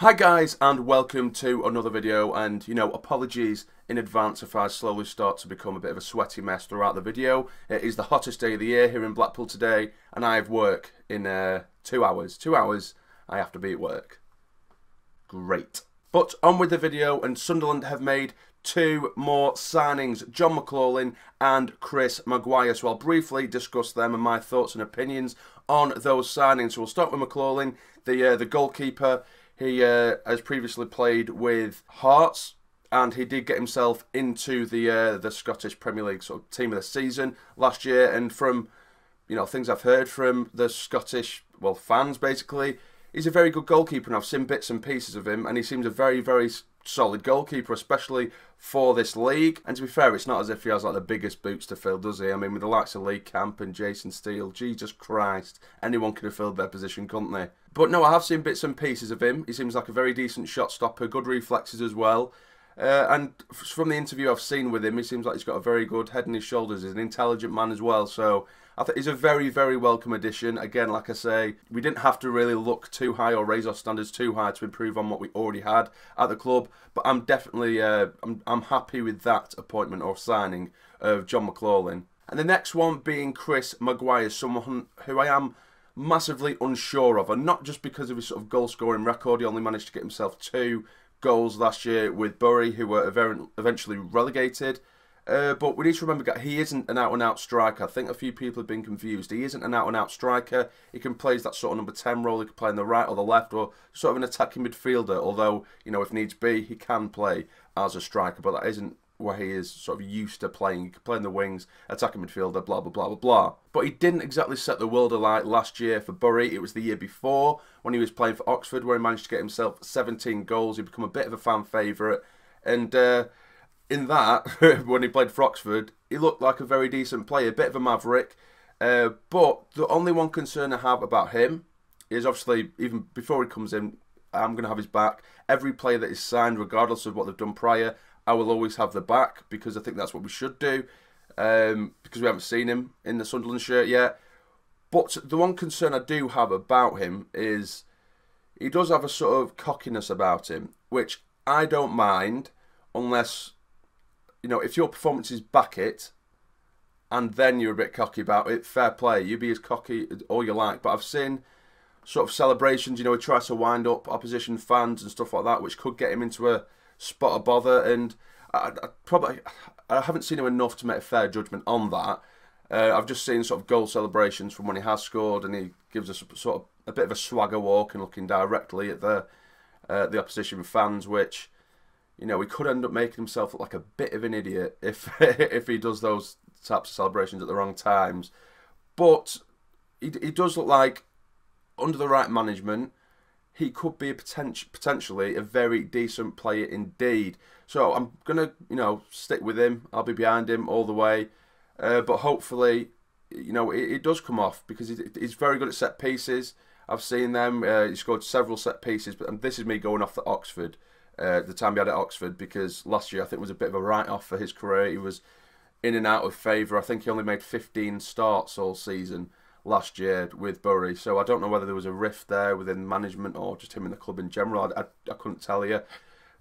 Hi guys, and welcome to another video, and apologies in advance if I slowly start to become a bit of a sweaty mess throughout the video. It is the hottest day of the year here in Blackpool today, and I have work in 2 hours. 2 hours I have to be at work. Great. But on with the video, and Sunderland have made 2 more signings, John Mclaughlin and Chris Maguire. So I'll briefly discuss them and my thoughts and opinions on those signings. So we'll start with Mclaughlin, the goalkeeper. He has previously played with Hearts, and he did get himself into the Scottish Premier League sort of team of the season last year. And from things I've heard from the Scottish fans, basically, he's a very good goalkeeper, and I've seen bits and pieces of him, and he seems a very, very solid goalkeeper, especially for this league. And to be fair, it's not as if he has like the biggest boots to fill, does he? I mean, with the likes of Lee Camp and Jason Steele, Jesus Christ, anyone could have filled their position, couldn't they? But no, I have seen bits and pieces of him. He seems like a very decent shot stopper, good reflexes as well. And from the interview I've seen with him, he seems like he's got a very good head on his shoulders. He's an intelligent man as well. So I think he's a very, very welcome addition. Again, like I say, we didn't have to really look too high or raise our standards too high to improve on what we already had at the club. But I'm definitely, I'm happy with that appointment or signing of John Mclaughlin. And the next one being Chris Maguire, someone who I am massively unsure of, and not just because of his sort of goal scoring record. He only managed to get himself 2 goals last year with Bury, who were eventually relegated. But we need to remember, he isn't an out-and-out striker. I think a few people have been confused. He isn't an out-and-out striker. He can play that sort of number 10 role. He can play on the right or the left, or sort of an attacking midfielder. Although, if needs be, he can play as a striker. But that isn't where he is sort of used to playing. He can play in the wings, attacking midfielder, blah, blah, blah, blah, blah. But he didn't exactly set the world alight last year for Bury. It was the year before when he was playing for Oxford, where he managed to get himself 17 goals. He'd become a bit of a fan favourite. And in that, when he played for Oxford, he looked like a very decent player, a bit of a maverick. But the only one concern I have about him is, obviously, even before he comes in, I'm going to have his back. Every player that is signed, regardless of what they've done prior, I will always have the back, because I think that's what we should do, because we haven't seen him in the Sunderland shirt yet. But the one concern I do have about him is he does have a sort of cockiness about him, which I don't mind, unless, if your performances back it, and then you're a bit cocky about it, fair play, you be as cocky all you like. But I've seen sort of celebrations, he tries to wind up opposition fans and stuff like that, which could get him into a spot of bother, and I haven't seen him enough to make a fair judgment on that. I've just seen sort of goal celebrations from when he has scored, and he gives us sort of a bit of a swagger walk and looking directly at the opposition fans, which he could end up making himself look like a bit of an idiot if if he does those types of celebrations at the wrong times. But he does look like, under the right management, he could be potentially a very decent player indeed. So I'm going to, stick with him. I'll be behind him all the way. But hopefully, it does come off, because he's very good at set pieces. I've seen them. He scored several set pieces. But this is me going off the Oxford, the time he had at Oxford, because last year I think was a bit of a write-off for his career. He was in and out of favour. I think he only made 15 starts all season last year with Bury, so I don't know whether there was a rift there within management or just him in the club in general. I couldn't tell you,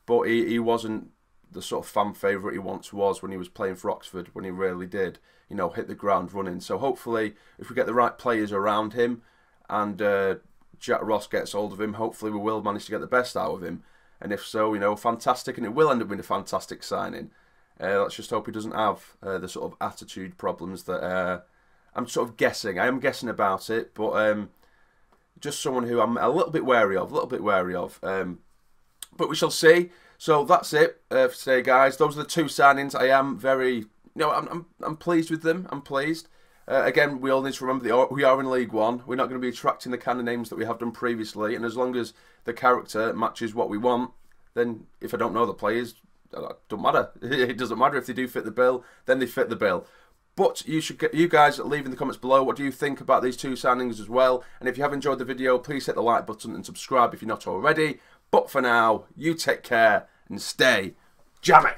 but he wasn't the sort of fan favourite he once was when he was playing for Oxford, when he really did hit the ground running. So hopefully, if we get the right players around him, and Jack Ross gets hold of him, hopefully we will manage to get the best out of him. And if so, fantastic, and it will end up being a fantastic signing. Let's just hope he doesn't have the sort of attitude problems that I'm sort of guessing. I am guessing about it, but just someone who I'm a little bit wary of, but we shall see. So that's it for today, guys. Those are the 2 signings. I am very, I'm pleased with them. I'm pleased. Again, we all need to remember that we are in League One. We're not going to be attracting the kind of names that we have done previously, and as long as the character matches what we want, then if I don't know the players, it doesn't matter. It doesn't matter if they do fit the bill, then they fit the bill. But you guys leave in the comments below, what do you think about these 2 signings as well? And if you have enjoyed the video, please hit the like button and subscribe if you're not already. But for now, you take care and stay jammy.